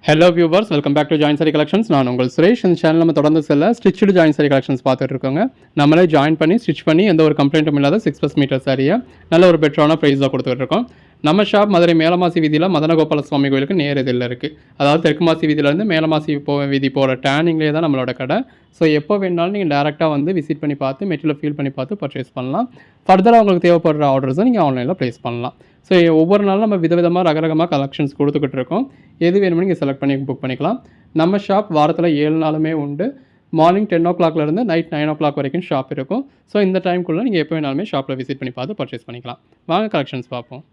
Hello viewers, welcome back to join sari collections. நான் உங்கள் சுரேஷ். இந்த சேனல் நம்ம தொடர்ந்து ஸ்டிச்சு ஜாயின் சாரி கலெக்ஷன்ஸ் பார்த்துட்டு இருக்கோங்க. நம்மளே ஜாயின் பண்ணி ஸ்டிச் பண்ணி எந்த ஒரு கம்ப்ளைண்ட்டும் இல்லாத 6+ மீட்டர் சாரியை நல்ல ஒரு பெட்டரான ப்ரைஸில் கொடுத்துட்டு இருக்கோம். நம்ம ஷாப் மதுரை மேலமாசி வீதியில் மதனகோபால சுவாமி கோயிலுக்கு நேர் இதில் இருக்குது. அதாவது தெற்கு மாசி வீதியிலேருந்து மேலமாசி வீதி போகிற டேர்னிங்லேயே தான் நம்மளோட கடை. ஸோ எப்போ வேணாலும் நீங்கள் டேரெக்டாக வந்து விசிட் பண்ணி பார்த்து மெட்டீரியல் ஃபீல் பண்ணி பார்த்து பர்ச்சேஸ் பண்ணலாம். ஃபர்தராக உங்களுக்கு தேவைப்படுற ஆர்டர்ஸை நீங்கள் ஆன்லைனில் ப்ளேஸ் பண்ணலாம். ஸோ ஒவ்வொரு நாளும் நம்ம விதவிதமாக ரகரகமாக கலெக்ஷன்ஸ் கொடுத்துக்கிட்டு இருக்கோம். எது வேணுமோ நீங்கள் செலக்ட் பண்ணி புக் பண்ணிக்கலாம். நம்ம ஷாப் வாரத்தில் 7 நாளுமே உண்டு. மார்னிங் 10 o'clockலேருந்து நைட் 9 o'clock வரைக்கும் ஷாப் இருக்கும். ஸோ இந்த டைம்குள்ளே நீங்கள் எப்போ வேணாலுமே ஷாப்பில் விசிட் பண்ணி பார்த்து பர்ச்சேஸ் பண்ணிக்கலாம். வாங்க கலெக்ஷன்ஸ் பார்ப்போம்.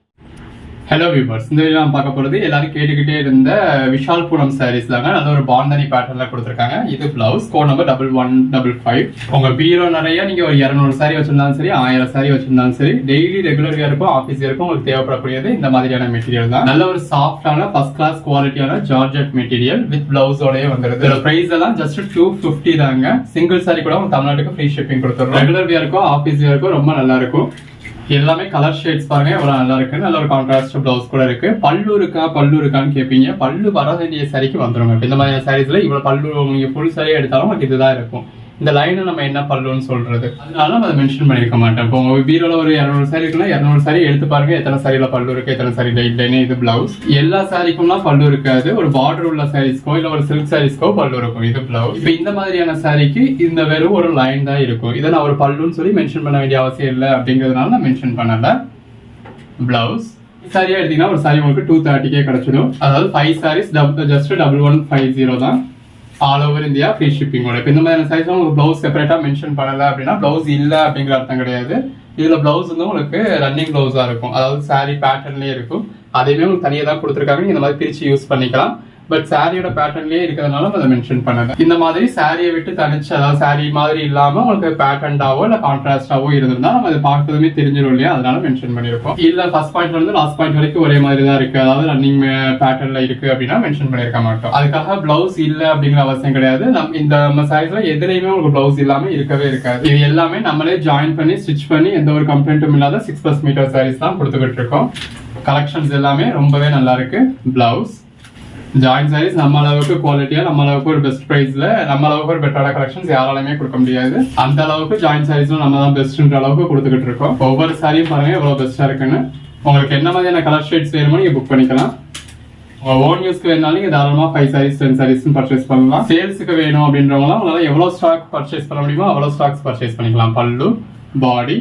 ஹலோ வியூவர்ஸ், இந்த வீடியோ நான் பார்க்க போகிறது எல்லாரும் கேட்டுக்கிட்டே இருந்த விஷால் பூனம் சாரீஸ் தாங்க. நல்ல ஒரு பாந்தனி பேட்டர்னில் கொடுத்துருக்காங்க. இது பிளவுஸ் கோட் நம்பர் 1155. உங்கள் பீரோ நிறைய நீங்கள் ஒரு 200 சாரி வச்சிருந்தாலும் சரி, 1000 சாரி வச்சிருந்தாலும் சரி, டெய்லி ரெகுலர் இருக்கும், ஆஃபீஸ் இருக்கும், உங்களுக்கு தேவைப்படக்கூடியது இந்த மாதிரியான மெட்டீரியல் தான். நல்ல ஒரு சாஃப்டான ஃபர்ஸ்ட் கிளாஸ் குவாலிட்டியான ஜார்ஜெட் மெட்டீரியல் வித் பிளவுஸோடய வந்துருது. இதோட பிரைஸ் எல்லாம் ஜஸ்ட் 250 தாங்க. சிங்கிள் சாரி கூட உங்க தமிழ்நாட்டுக்கு ஃப்ரீ ஷிப்பிங் கொடுத்துருவோம். ரெகுலர் வியருக்கும் ஆஃபீஸ் வியருக்கும் ரொம்ப நல்லா இருக்கும். எல்லாமே கலர் ஷேட்ஸ் பாருங்க, எவ்வளவு நல்லா இருக்கு. நல்ல ஒரு கான்ட்ராஸ்ட் பிளவுஸ் கூட இருக்கு. பல்லு இருக்கான்னு கேட்பீங்க. பல்லு வர வேண்டிய சாரிக்கு வந்துருங்க. இந்த மாதிரி சாரீஸ்ல இவ்வளவு பல்லு நீங்க ஃபுல் சாரி எடுத்தாலும் உங்களுக்கு இதுதான் இருக்கும். இந்த லைனை நம்ம என்ன பல்லுன்னு சொல்றது, அதனால நம்ம அதை மென்ஷன் பண்ணிருக்க மாட்டேன். இப்போ உங்க பீரோல ஒரு 200 சாரி இருக்குன்னா 200 சாரி எடுத்து பாருங்க, எத்தனை சாரியில பல்லு இருக்கு, எத்தனை சாரி லைட் லைன். இது பிளவுஸ். எல்லா சாரிக்கும்லாம் பல்லு இருக்காது. ஒரு பார்டர் உள்ள சாரீஸ்க்கோ இல்ல ஒரு சில்க் சாரீஸ்க்கோ பல்லு இருக்கும். இது பிளவுஸ். இப்போ இந்த மாதிரியான சாரிக்கு இந்த வெறும் ஒரு லைன் தான் இருக்கும். இதை நான் ஒரு பல்லுன்னு சொல்லி மென்ஷன் பண்ண வேண்டிய அவசியம் இல்லை அப்படிங்கிறதுனால நான் மென்ஷன் பண்ணல. பிளவுஸ் சாரியா எடுத்தீங்கன்னா ஒரு சாரி உங்களுக்கு 230 கிடைச்சிடும். அதாவது 5 சாரீஸ் ஜஸ்ட் 1150 தான். ஆல் ஓவர் இந்தியா ஃப்ரீ ஷிப்பிங்கோட. இப்போ இந்த மாதிரியான சைஸ் உங்களுக்கு ப்ளவுஸ் செப்பரேட்டாக மென்ஷன் பண்ணல அப்படின்னா ப்ளவுஸ் இல்லை அப்படிங்கிற அர்த்தம் கிடையாது. இதில் ப்ளவுஸ் வந்து உங்களுக்கு ரன்னிங் ப்ளவுஸாக இருக்கும். அதாவது சாரி பேட்டர்ன்லேயே இருக்கும். அதையுமே உங்களுக்கு தனியாக தான் கொடுத்துருக்காங்க. இந்த மாதிரி பிரித்து யூஸ் பண்ணிக்கலாம். பட் சாரியோட பேட்டர்ன்லேயே இருக்கிறதுனால அதை மென்ஷன் பண்ணது. இந்த மாதிரி சாரியை விட்டு தனிச்சு, அதாவது சாரி மாதிரி இல்லாமல் உங்களுக்கு பேட்டர்ன்டாவோ இல்லை கான்ட்ராஸ்டாவோ இருந்திருந்தா நம்ம அதை பார்த்ததுமே தெரிஞ்சிடும் இல்லையா, அதனால மென்ஷன் பண்ணியிருக்கோம். இல்லை ஃபர்ஸ்ட் பாயிண்ட்ல இருந்து லாஸ்ட் பாயிண்ட் வரைக்கும் ஒரே மாதிரி தான் இருக்கு, அதாவது ரன்னிங் பேட்டர்ன்ல இருக்கு அப்படின்னா மென்ஷன் பண்ணியிருக்க மாட்டோம். அதுக்காக பிளவுஸ் இல்லை அப்படிங்கிற அவசியம் கிடையாது. இந்த சாரீஸ்ல எதுலையுமே உங்களுக்கு பிளவுஸ் இல்லாம இருக்கவே இருக்காது. இது எல்லாமே நம்மளே ஜாயின் பண்ணி ஸ்டிச் பண்ணி எந்த ஒரு கம்ப்ளைண்ட்டும் இல்லாத 6+ மீட்டர் சாரீஸ் தான் கொடுத்துக்கிட்டு இருக்கோம். கலெக்ஷன்ஸ் எல்லாமே ரொம்பவே நல்லா இருக்கு. பிளவுஸ் ஜாயின் சாரீஸ் நம்ம அளவுக்கு குவாலிட்டியா, நம்ம அளவுக்கு ஒரு பெஸ்ட் பிரைஸ்ல, நம்ம அளவுக்கு ஒரு பெட்டரான கலெக்ஷன்ஸ் யாராலுமே கொடுக்க முடியாது. அந்த அளவுக்கு ஜாயின் சாரீஸ்ல நம்ம தான் பெஸ்ட்ன்ற அளவுக்கு கொடுத்துக்கிட்டு இருக்கோம். ஒவ்வொரு சாரியும் பாருங்க எவ்வளவு பெஸ்டா இருக்குன்னு. உங்களுக்கு என்ன மாதிரியான கலர் ஷேட்ஸ் வேணுமோ நீங்க புக் பண்ணிக்கலாம். உங்க ஓன் யூஸ்க்கு வேணாலும் நீங்க தாராளமா 5 சாரீஸ் 10 சாரீஸ் பர்ச்சேஸ் பண்ணலாம். சேல்ஸுக்கு வேணும் அப்படின்றவங்களாம் உங்களால எவ்வளவு ஸ்டாக் பர்ச்சேஸ் பண்ண முடியுமோ அவ்வளவு ஸ்டாக்ஸ் பர்ச்சேஸ் பண்ணிக்கலாம். பல்லு, பாடி,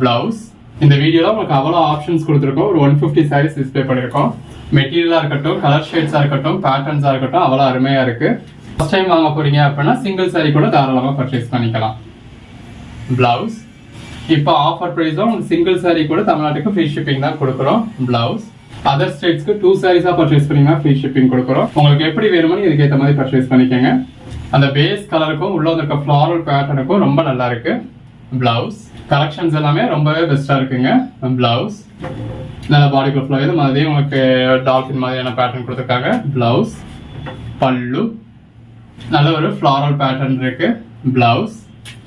பிளவுஸ். இந்த வீடியோல உங்களுக்கு அவ்வளவு ஆப்ஷன்ஸ் கொடுத்துருக்கோம். ஒரு 150 சாரீஸ் டிஸ்பிளே பண்ணிருக்கோம். மெட்டீரியலா இருக்கட்டும், கலர் ஷேட்ஸா இருக்கட்டும், பேட்டர்ன்ஸா இருக்கட்டும், அவ்வளவு அருமையா இருக்கு. ஃபர்ஸ்ட் டைம் வாங்க போறீங்க அப்படின்னா சிங்கிள் சாரி கூட தாராளமா பர்ச்சேஸ் பண்ணிக்கலாம். பிளவுஸ் இப்போ ஆஃபர் பிரைஸ் தான். சிங்கிள் சாரி கூட தமிழ்நாட்டுக்கு ஃப்ரீ ஷிப்பிங் தான் கொடுக்குறோம். பிளவுஸ் அதர் ஸ்டேட்ஸ்க்கு 2 சாரீஸா பர்ச்சேஸ் பண்ணீங்கன்னா ஃப்ரீ ஷிப்பிங் கொடுக்குறோம். உங்களுக்கு எப்படி வேணுமோ இதுக்கு ஏற்ற மாதிரி பர்ச்சேஸ் பண்ணிக்கோங்க. அந்த பேஸ் கலருக்கும் உள்ள இருக்க ஃபிளாரல் பேட்டர்னுக்கும் ரொம்ப நல்லா இருக்கு. பிளவுஸ் கலெக்ஷன்ஸ் எல்லாமே ரொம்பவே பெஸ்டா இருக்குங்க. பிளவுஸ் நல்ல பாடிக்குள்ள ஃப்ளோ, இது மாதிரி உங்களுக்கு டால்ஃபின் மாதிரியான பேட்டர்ன் கொடுத்துருக்காங்க. பிளவுஸ், பல்லு, நல்ல ஒரு ஃபிளாரல் பேட்டர்ன் இருக்கு. பிளவுஸ்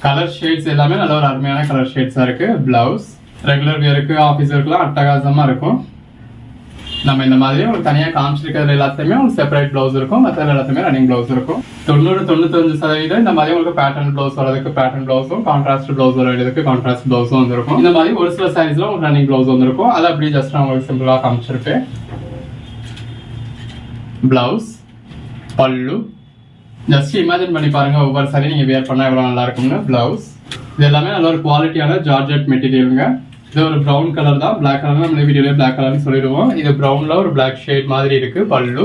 கலர் ஷேட்ஸ் எல்லாமே நல்ல ஒரு அருமையான கலர் ஷேட்ஸா இருக்கு. பிளவுஸ் ரெகுலர் வியருக்கு, ஆஃபீஸ் ஒர்க்லாம் அட்டகாசமா இருக்கும். நம்ம இந்த மாதிரி ஒரு தனியா காமிச்சிருக்கிறது எல்லாத்தையுமே உங்களுக்கு செப்பரேட் பிளவுஸ் இருக்கும். மற்ற எல்லாத்தையுமே ரன்னிங் பிளவுஸ் இருக்கும். 90-95% இந்த மாதிரி உங்களுக்கு பேட்டர்ன் பிளவுஸ் வரதுக்கு பேட்டர்ன் பிளவுஸும், கான்ட்ராஸ்ட் பிளவுஸ் வரதுக்கு கான்ட்ராஸ்ட் பிளவுஸும் வந்துருக்கும். இந்த மாதிரி ஒரு சில சாரீஸ்ல உங்களுக்கு ரன்னிங் பிளவுஸ் வந்துருக்கும். அதை அப்படியே ஜஸ்ட் நான் உங்களுக்கு சிம்பிளா காமிச்சிருப்பேன். பிளவுஸ், பல்லு, ஜஸ்ட் இமேஜின் பண்ணி பாருங்க ஒவ்வொரு சாரி நீங்க வேர் பண்ணா எவ்வளவு நல்லா இருக்கும்னு. பிளவுஸ் இது எல்லாமே நல்ல ஒரு குவாலிட்டியான ஜார்ஜெட் மெட்டீரியலுங்க. இது ஒரு ப்ரௌன் கலர் தான். பிளாக் கலர் நம்ம வீடியோல பிளாக் கலர்னு சொல்லிடுவோம். இது ப்ரௌன்ல ஒரு பிளாக் ஷேட் மாதிரி இருக்கு. பல்லு,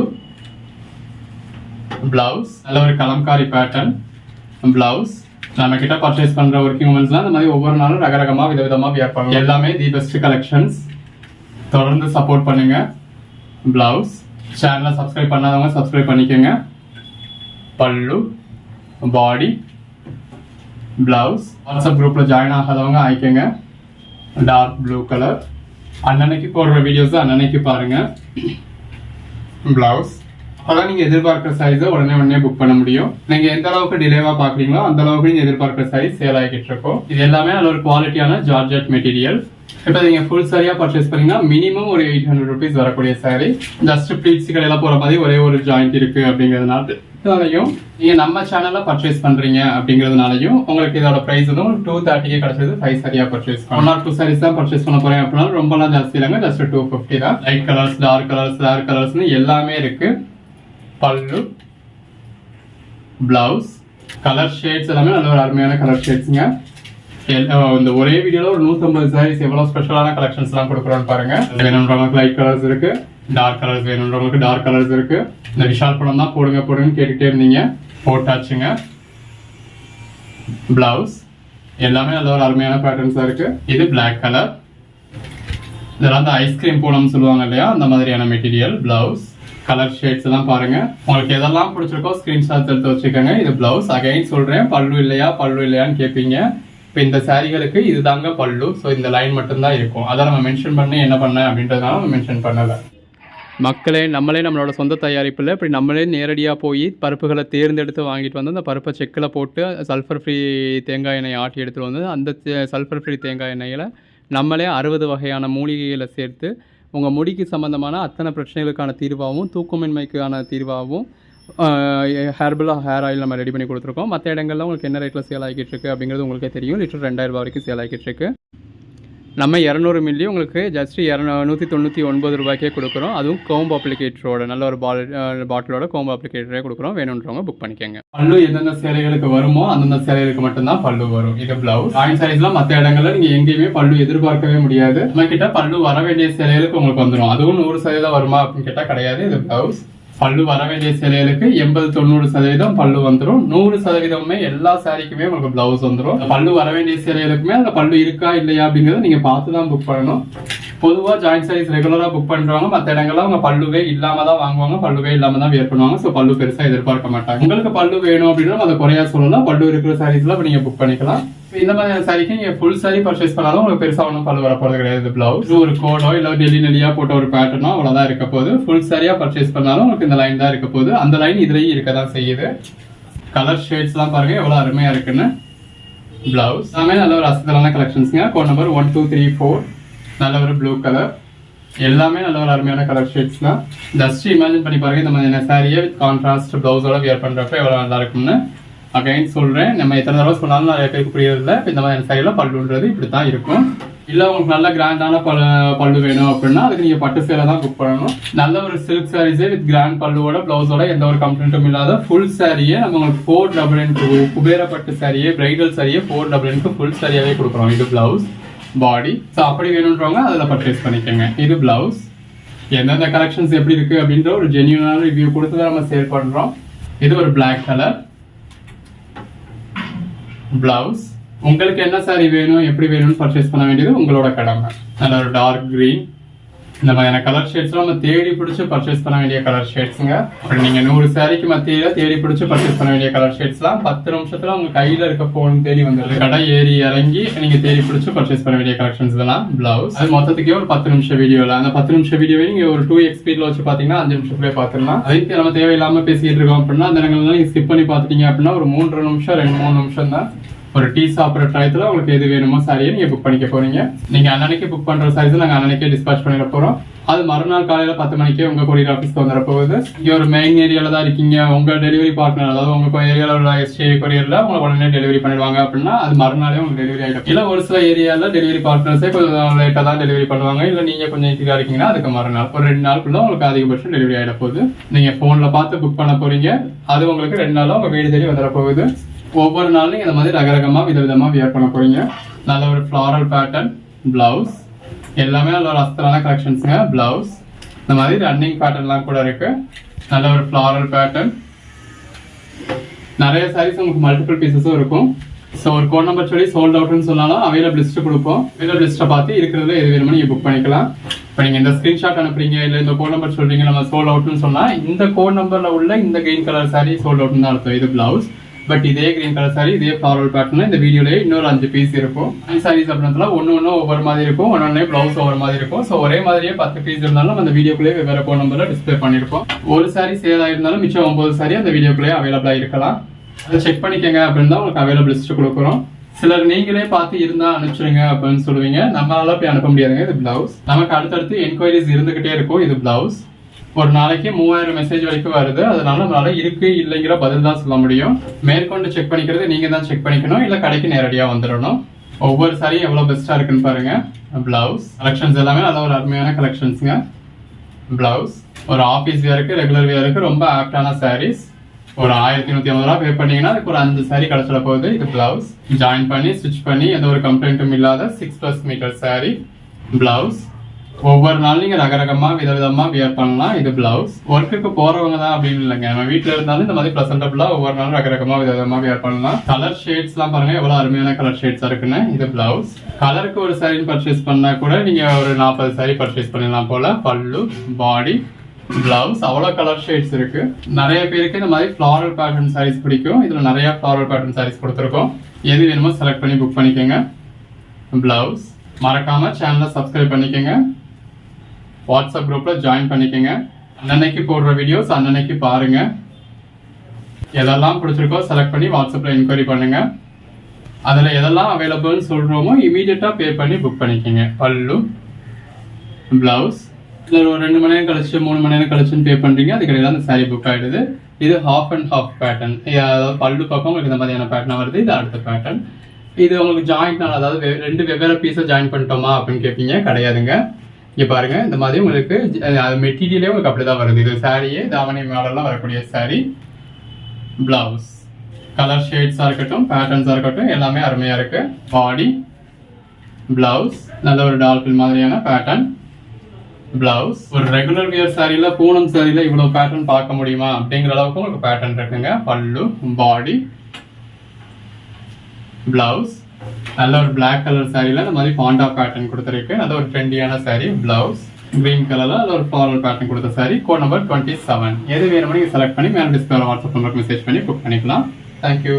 பிளவுஸ் நல்ல ஒரு கலம்காரி பேட்டர்ன். பிளவுஸ் நம்ம கிட்ட பர்ச்சேஸ் பண்ற ஒர்க்கிங் உமன்ஸ்லாம் இந்த மாதிரி ஒவ்வொரு நாளும் ரகரகமா விதவிதமா வியர் பண்ணுவோம். எல்லாமே தி பெஸ்ட் கலெக்ஷன்ஸ். தொடர்ந்து சப்போர்ட் பண்ணுங்க. பிளவுஸ் சேனலை சப்ஸ்கிரைப் பண்ணாதவங்க சப்ஸ்கிரைப் பண்ணிக்கோங்க. பல்லு, பாடி, பிளவுஸ் வாட்ஸ்அப் குரூப்ல ஜாயின் ஆகாதவங்க ஆயிக்கோங்க. Dark blue colour. அன்னன்னைக்கு போடுற வீடியோஸ் அன்னன்னைக்கு பாருங்க. பிளவுஸ் அதான் நீங்க எதிர்பார்க்கிற சைஸை உடனே புக் பண்ண முடியும். நீங்க எந்த அளவுக்கு டிலேவா பாக்குறீங்களோ அந்த அளவுக்கு நீங்க எதிர்பார்க்கிற சைஸ் சேல் ஆகிட்டு இருக்கும். இது எல்லாமே நல்ல ஒரு குவாலிட்டியான ஜார்ஜெட் மெட்டீரியல். இப்போ நீங்கள் ஃபுல் சாரியாக பர்ச்சேஸ் பண்ணீங்கன்னா மினிமம் ஒரு 800 ருபீஸ் வரக்கூடிய சாரி. ஜஸ்ட் ப்ளீட்ஸ் கடையில் போகிற மாதிரி ஒரே ஒரு ஜாயிண்ட் இருக்குது அப்படிங்கிறதுனாலையும் நீங்கள் நம்ம சேனலில் பர்ச்சேஸ் பண்ணுறீங்க அப்படிங்கிறதுனாலையும் உங்களுக்கு இதோட ப்ரைஸ் வந்து ஒரு 230 கிடைச்சது 5 சாரியாக பர்ச்சேஸ் பண்ணலாம். 1 or 2 சாரீஸ் தான் பர்ச்சேஸ் பண்ண போகிறேன் அப்படின்னா ரொம்பலாம் ஜாஸ்தி இல்லைங்க, ஜஸ்ட் 250 தான். Light colours, dark colours, rare கலர்ஸ்னு எல்லாமே இருக்குது. பல்லு, பிளவுஸ், கலர் ஷேட்ஸ் எல்லாமே நல்ல ஒரு அருமையான கலர் ஷேட்ஸுங்க. இந்த ஒரே வீடியோல ஒரு 150 சாரீஸ் எவ்வளவு ஸ்பெஷலான கலெக்ஷன்ஸ் எல்லாம் கொடுக்குறோம்னு பாருங்க. வேணுன்றவங்களுக்கு லைட் கலர்ஸ் இருக்கு, டார்க் கலர்ஸ் வேணுன்றவங்களுக்கு டார்க் கலர்ஸ் இருக்கு. இந்த விஷால் படம் தான் போடுங்கன்னு கேட்டுட்டே இருந்தீங்க, போட்டாச்சுங்க. பிளவுஸ் எல்லாமே நல்ல ஒரு அருமையான பேட்டர்ன்ஸா இருக்கு. இது பிளாக் கலர், இதெல்லாம் அந்த ஐஸ்கிரீம் பூனம் சொல்லுவாங்க இல்லையா, அந்த மாதிரியான மெட்டீரியல். பிளவுஸ் கலர் ஷேட்ஸ் எல்லாம் பாருங்க. உங்களுக்கு எதெல்லாம் பிடிச்சிருக்கோ ஸ்கிரீன்ஷாட் எடுத்து வச்சுக்கோங்க. இது பிளவுஸ். அகைன் சொல்றேன், பல்லு இல்லையான்னு கேட்பீங்க. இப்போ இந்த சாரிகளுக்கு இதுதாங்க பல்லு. ஸோ இந்த லைன் மட்டும்தான் இருக்கும். அதை நம்ம மென்ஷன் பண்ணி என்ன பண்ணேன் அப்படின்றதுனால நம்ம மென்ஷன் பண்ணலை. நம்மளே நம்மளோட சொந்த தயாரிப்பில் இப்படி நம்மளே நேரடியாக போய் பருப்புகளை தேர்ந்தெடுத்து வாங்கிட்டு வந்து அந்த பருப்பை செக்கில் போட்டு சல்ஃபர் ஃப்ரீ தேங்காய் எண்ணெய் ஆட்டி எடுத்துகிட்டு வந்து அந்த சல்ஃபர் ஃப்ரீ தேங்காய் எண்ணெயில் நம்மளே 60 வகையான மூலிகைகளை சேர்த்து உங்கள் முடிக்கு சம்மந்தமான அத்தனை பிரச்சனைகளுக்கான தீர்வாகவும் தூக்கமின்மைக்கான தீர்வாகவும் ஹேர்பலாக ஹேர் ஆயில் நம்ம ரெடி பண்ணி கொடுத்துருக்கோம். மற்ற இடங்கள்ல உங்களுக்கு என்ன ரேட்டில் சேல் ஆகிட்டு இருக்கு அப்படிங்கிறது உங்களுக்கே தெரியும். லிட்டர் 2000 ரூபா வரைக்கும் சேல் ஆகிட்டு இருக்கு. நம்ம 200 மில்லி உங்களுக்கு ஜஸ்ட் 199 ரூபாய்க்கே கொடுக்குறோம். அதுவும் கோம்பு அப்ளிகேட்டரோட நல்ல ஒரு பாட்டிலோட கோம்பு அப்ளிகேட்டரே கொடுக்குறோம். வேணுன்றவங்க புக் பண்ணிக்கோங்க. பல்லு எந்தெந்த சேலைகளுக்கு வருமோ அந்தந்த சேலைகளுக்கு மட்டும்தான் பல்லு வரும். இது பிளவுஸ். ஜாயின் சாரீஸ்லாம் மற்ற இடங்கள்ல நீங்க எங்கேயுமே பல்லு எதிர்பார்க்கவே முடியாது. நம்ம கிட்ட பல்லு வர வேண்டிய சேலைகளுக்கு உங்களுக்கு வந்துடும். அதுவும் 100% வருமா அப்படின்னு கேட்டால் கிடையாது. இது பிளவுஸ். பல்லு வர வேண்டிய சேலைகளுக்கு 80-90% பல்லு வந்துடும். 100% எல்லா சாரிக்குமே உங்களுக்கு பிளவுஸ் வந்துடும். பல்லு வர வேண்டிய சேலைகளுக்குமே அந்த பல்லு இருக்கா இல்லையா அப்படிங்கறத நீங்க பார்த்து தான் புக் பண்ணணும். பொதுவா ஜாயிண்ட் சாரீஸ் ரெகுலரா புக் பண்றவங்க மற்ற இடங்கள்ல அவங்க பல்லுவே இல்லாம தான் வாங்குவாங்க, பல்லுவே இல்லாம தான் வேர் பண்ணுவாங்க. ஸோ பல்லு பெருசா எதிர்பார்க்க மாட்டாங்க. உங்களுக்கு பல்லு வேணும் அப்படின்னா அதை குறையா சொல்லலாம். பல்லு இருக்கிற சாரீஸ்ல நீங்க புக் பண்ணிக்கலாம். இந்த மாதிரியான சாரிக்கு நீங்க ஃபுல் சாரி பர்ச்சேஸ் பண்ணாலும் உங்களுக்கு பெருசா ஒன்றும் பல்லு வரப்போறது கிடையாது. பிளவுஸ் ஒரு கோடோ இல்ல டெல்லி நெல்லியா போட்ட ஒரு பேட்டர்னோ அவ்வளவுதான் இருக்க போகுது. ஃபுல் சாரியா பர்ச்சேஸ் பண்ணாலும் உங்களுக்கு இந்த லைன் தான் இருக்க போகுது. அந்த லைன் இதுலயும் இருக்கதான் செய்யுது. கலர் ஷேட்ஸ் எல்லாம் பாருங்க எவ்வளவு அருமையா இருக்குன்னு. பிளவுஸ் எல்லாமே நல்ல ஒரு அசத்தலான கலெக்ஷன்ஸ்ங்க. கோட் நம்பர் 1 2 3 4 நல்ல ஒரு ப்ளூ கலர். எல்லாமே நல்ல ஒரு அருமையான கலர் ஷேட்ஸ் தான். ஜஸ்ட் இமேஜின் பண்ணி பாருங்க இந்த மாதிரியான சாரியை வித் கான்ட்ராஸ்ட் பிளவுஸோட வியர் பண்றப்ப எவ்வளவு நல்லா இருக்கும்னு. அகைன் சொல்றேன், நம்ம எத்தனை தடவை சொன்னாலும் நிறைய பேருக்கு புரியறதில்ல. இந்த மாதிரியான சாரியில பல்லுன்றது இப்படித்தான் இருக்கும். இல்ல உங்களுக்கு நல்ல கிராண்டான பல்லு வேணும் அப்படின்னா அதுக்கு நீங்க பட்டு சேலை தான் புக் பண்ணணும். நல்ல ஒரு சில்க் சாரீஸே வித் கிராண்ட் பல்லுவோட பிளவுஸோட எந்த ஒரு கம்ப்ளைண்ட்டும் இல்லாத ஃபுல் சாரியே நம்ம உங்களுக்கு 499 குபேர பட்டு சாரியே பிரைடல் சாரியே 499 ஃபுல் சாரியாவே கொடுக்குறோம். இது பிளவுஸ் பாடி. ஸோ அப்படி வேணுன்றவங்க அதில் பர்ச்சேஸ் பண்ணிக்கோங்க. இது பிளவுஸ். எந்தெந்த கலெக்ஷன்ஸ் எப்படி இருக்கு அப்படின்ற ஒரு ஜென்யூனான ரிவ்யூ கொடுத்து தான் நம்ம சேல் பண்றோம். இது ஒரு பிளாக் கலர் பிளவுஸ். உங்களுக்கு என்ன சாரி வேணும் எப்படி வேணும்னு பர்ச்சேஸ் பண்ண வேண்டியது உங்களோட கடமை. நல்ல ஒரு டார்க் கிரீன். இந்த மாதிரியான கலர் ஷேட்ஸ்லாம் நம்ம தேடி பிடிச்சி பர்ச்சேஸ் பண்ண வேண்டிய கலர் ஷேட்ஸுங்க. அப்படி நீங்க 100 சாரிக்கு மத்தியில தேடி பிடிச்சி பர்ச்சேஸ் பண்ண வேண்டிய கலர் ஷேட்ஸ்லாம் 10 நிமிஷத்துல உங்க கையில இருக்க போன் தேடி வந்துடுது. கடை ஏறி இறங்கி நீங்க தேடி பிடிச்சி பர்ச்சேஸ் பண்ண வேண்டிய கலெக்ஷன்ஸ் இதெல்லாம். பிளவுஸ் அது மொத்தத்துக்கே ஒரு 10 நிமிஷம் வீடியோல. அந்த 10 நிமிஷம் வீடியோவை நீங்க ஒரு 2x ஸ்பீட்ல வச்சு பாத்தீங்கன்னா 5 நிமிஷத்துலேயே பாத்துடலாம். அதுக்கு நம்ம தேவையில்லாம பேசிட்டு இருக்கோம் அப்படின்னா அந்த இடங்கள்லாம் நீங்க ஸ்கிப் பண்ணி பாத்துட்டீங்க அப்படின்னா ஒரு 3 நிமிஷம் 2-3 நிமிஷம் தான். ஒரு டீ சாப்பிட்ற டயத்துல உங்களுக்கு எது வேணுமோ சாரியை நீங்க புக் பண்ணிக்க போறீங்க. நீங்க அன்னன்னைக்கு புக் பண்ற சாரீஸ் நாங்க அன்னன்னைக்கே டிஸ்பாச் பண்ணிட போறோம். அது மறுநாள் காலையில 10 மணிக்கே உங்க கொரியர் ஆஃபீஸ்க்கு வந்துட போகுது. இங்க ஒரு மெயின் ஏரியால தான் இருக்கீங்க, உங்க டெலிவரி பார்ட்னர் அதாவது உங்க ஏரியால உள்ள எஸ்டே கொரியர்ல உங்களுக்கு உடனே டெலிவரி பண்ணிடுவாங்க அப்படின்னா அது மறுநாளே உங்களுக்கு டெலிவரி ஆகிடும். இல்ல ஒரு சில ஏரியால டெலிவரி பார்ட்னர்ஸே கொஞ்சம் லேட்டா தான் டெலிவரி பண்ணுவாங்க. இல்ல நீங்க கொஞ்சம் இன்டீரியா இருக்கீங்கன்னா அதுக்கு மறுநாள் ஒரு 2 நாளுக்குள்ள உங்களுக்கு அதிகபட்சம் டெலிவரி ஆகிட போகுது. நீங்க போன்ல பார்த்து புக் பண்ண போறீங்க. அது உங்களுக்கு 2 நாளா உங்க வீடு தேடி வந்துட போகுது. ஒவ்வொரு நாளும் இந்த மாதிரி ரகரகமா விதவிதமா வியர் பண்ண போறீங்க. நல்ல ஒரு ஃபிளாரல் பேட்டர்ன் பிளவுஸ். எல்லாமே நல்ல ஒரு அஸ்தரான கலெக்ஷன்ஸ்ங்க. பிளவுஸ் இந்த மாதிரி ரன்னிங் பேட்டர்ன்லாம் கூட இருக்கு. நல்ல ஒரு ஃபிளாரல் பேட்டர்ன். நிறைய சாரீஸ் உங்களுக்கு மல்டிபிள் பீசஸும் இருக்கும். ஸோ ஒரு கோட் நம்பர் சொல்லி சோல்ட் அவுட்னு சொன்னாலும் அவைலபிள் லிஸ்ட் கொடுப்போம். அவைலபிள் லிஸ்ட்டை பார்த்து இருக்கிறதுல எது வேணுமோ நீங்கள் புக் பண்ணிக்கலாம். இப்போ நீங்கள் இந்த ஸ்க்ரீன்ஷாட் அனுப்புறீங்க இல்லை இந்த கோட் நம்பர் சொல்றீங்க நம்ம சோல்ட் அவுட்னு சொன்னால் இந்த கோட் நம்பரில் உள்ள இந்த கிரீன் கலர் சாரீ சோல்ட் அவுட்னு தான் அர்த்தம். இது பிளவுஸ். பட் இதே கிரீன் கலர் சாரி இதே ஃப்ளாரல் பேட்டர்ன் இந்த வீடியோலயே இன்னொரு 5 பீஸ் இருக்கும். அந்த சாரீஸ் அப்படின்றதுல ஒன்னு ஒவ்வொரு மாதிரி இருக்கும், ஒன்னொன்னே பிளவுஸ் ஒவ்வொரு மாதிரி இருக்கும். ஸோ ஒரே மாதிரியே 10 பீஸ் இருந்தாலும் அந்த வீடியோக்குள்ளே வெவ்வேறு ஃபோன் நம்பர்ல டிஸ்பிளே பண்ணிருப்போம். ஒரு சாரி சேல் ஆயிருந்தாலும் மிச்சம் 9 சாரி அந்த வீடியோக்குள்ளே அவைலபிளா இருக்கலாம். அதை செக் பண்ணிக்கங்க அப்படின்னு தான் உங்களுக்கு அவைலபிள் லிஸ்ட் கொடுக்குறோம். சிலர் நீங்களே பார்த்து இருந்தா அனுப்பிச்சிருங்க அப்படின்னு சொல்லுவீங்க. நம்மளால போய் அனுப்ப முடியாதுங்க. இது பிளவுஸ். நமக்கு அடுத்தடுத்து என்கொயரிஸ் இருந்துகிட்டே இருக்கும். இது பிளவுஸ். ஒரு நாளைக்கு 3000 மெசேஜ் வரைக்கும் வருது. அதனால நம்மளால இருக்கு இல்லைங்கிற பதில் தான் சொல்ல முடியும். மேற்கொண்டு செக் பண்ணிக்கிறது நீங்க தான் செக் பண்ணிக்கணும், இல்ல கடைக்கு நேரடியா வந்துடணும். ஒவ்வொரு சாரியும் எவ்வளவு பெஸ்டா இருக்குன்னு பாருங்க. பிளவுஸ் கலெக்ஷன்ஸ் எல்லாமே நல்ல ஒரு அருமையான கலெக்ஷன்ஸ்ங்க. பிளவுஸ் ஒரு ஆஃபீஸ் வியருக்கு, ரெகுலர் வியருக்கு ரொம்ப ஆப்டான சாரீஸ். ஒரு 1150 ரூபா பே பண்ணீங்கன்னா அதுக்கு ஒரு 5 சாரி கிடைச்சிட போகுது. இது பிளவுஸ். ஜாயின் பண்ணி ஸ்டிச் பண்ணி எந்த ஒரு கம்ப்ளைண்ட்டும் இல்லாத 6+ மீட்டர் சாரி. பிளவுஸ் ஒவ்வொரு நாள் நீங்க ரகரகமா விதவிதமா வியர் பண்ணலாம். இது பிளவுஸ். ஒர்க்குக்கு போறவங்க தான் அப்படின்னு இல்லைங்க, நம்ம வீட்டுல இருந்தாலும் இந்த மாதிரி ப்ரெசென்டபிளா ஒவ்வொரு நாளும் ரகரகமா விதவிதமா வியர் பண்ணலாம். கலர் ஷேட்ஸ் எல்லாம் பாருங்க எவ்வளவு அருமையான கலர் ஷேட்ஸ் இருக்குன்னு. இது பிளவுஸ். கலருக்கு ஒரு சாரி பர்ச்சேஸ் பண்ணா கூட நீங்க ஒரு 40 சாரி பர்ச்சேஸ் பண்ணலாம் போல. பல்லு, பாடி, பிளவுஸ் அவ்வளவு கலர் ஷேட்ஸ் இருக்கு. நிறைய பேருக்கு இந்த மாதிரி ஃபிளாரல் பேட்டர்ன் சாரீஸ் பிடிக்கும். இதுல நிறைய ஃபிளாரல் பேட்டர்ன் சாரீஸ் கொடுத்துருக்கோம். எது வேணுமோ செலக்ட் பண்ணி புக் பண்ணிக்கோங்க. பிளவுஸ். மறக்காம சேனலை சப்ஸ்கிரைப் பண்ணிக்கோங்க. வாட்ஸ்அப் குரூப்ல ஜாயின் பண்ணிக்கோங்க. அன்னன்னைக்கு போடுற வீடியோஸ் அன்னன்னைக்கு பாருங்க. எதெல்லாம் பிடிச்சிருக்கோ செலக்ட் பண்ணி வாட்ஸ்அப்ல என்கொயரி பண்ணுங்க. அதுல எதெல்லாம் அவைலபிள்னு சொல்றோமோ இமீடியட்டா பே பண்ணி புக் பண்ணிக்கோங்க. பல்லு, பிளவுஸ். இதில் ஒரு 2 மணி நேரம் கழிச்சு 3 மணி நேரம் கழிச்சுன்னு பே பண்ணுறீங்க, அதுக்கிடையில அந்த சாரீ புக் ஆகிடுது. இது ஹாஃப் அண்ட் ஹாஃப் பேட்டர்ன். அதாவது பல்லு பக்கம் உங்களுக்கு இந்த மாதிரியான பேட்டர்னாக வருது. இது அடுத்த பேட்டர்ன். இது உங்களுக்கு ஜாயிண்ட்னால, அதாவது 2 வெவ்வேறு பீஸை ஜாயின் பண்ணிட்டோமா அப்படின்னு கேட்பீங்க. கிடையாதுங்க. இங்கே பாருங்க, இந்த மாதிரி உங்களுக்கு மெட்டீரியலே உங்களுக்கு அப்படி தான் வருது. இது சாரியே தாவணி மாடல்லாம் வரக்கூடிய சாரீ. பிளவுஸ் கலர் ஷேட்ஸாக இருக்கட்டும், பேட்டர்ன்ஸாக இருக்கட்டும், எல்லாமே அருமையாக இருக்கு. பாடி, பிளவுஸ் நல்ல ஒரு டால்ஃபின் மாதிரியான பேட்டர்ன். பிளவுஸ் ஒரு ரெகுலர் வியர் சாரியில, பூனம் சாரியில இவ்வளவு பேட்டர்ன் பார்க்க முடியுமா அப்படிங்கிற அளவுக்கு உங்களுக்கு பேட்டர்ன் இருக்குங்க. பல்லு, பாடி, பிளவுஸ் நல்ல ஒரு பிளாக் கலர் சாரியில இந்த மாதிரி பாண்டா பேட்டர்ன் கொடுத்துருக்கு. நல்ல ஒரு ட்ரெண்டியான சாரி. பிளவுஸ் கிரீன் கலர்ல நல்ல ஒரு ஃப்ளாரல் பேட்டர்ன் கொடுத்த சாரி. Code number 27. எது வேணுமோ நீங்க செலக்ட் பண்ணி மேல டிஸ்பிளேல வாட்ஸ்அப் நம்பருக்கு மெசேஜ் பண்ணி புக் பண்ணிக்கலாம். தேங்க்யூ.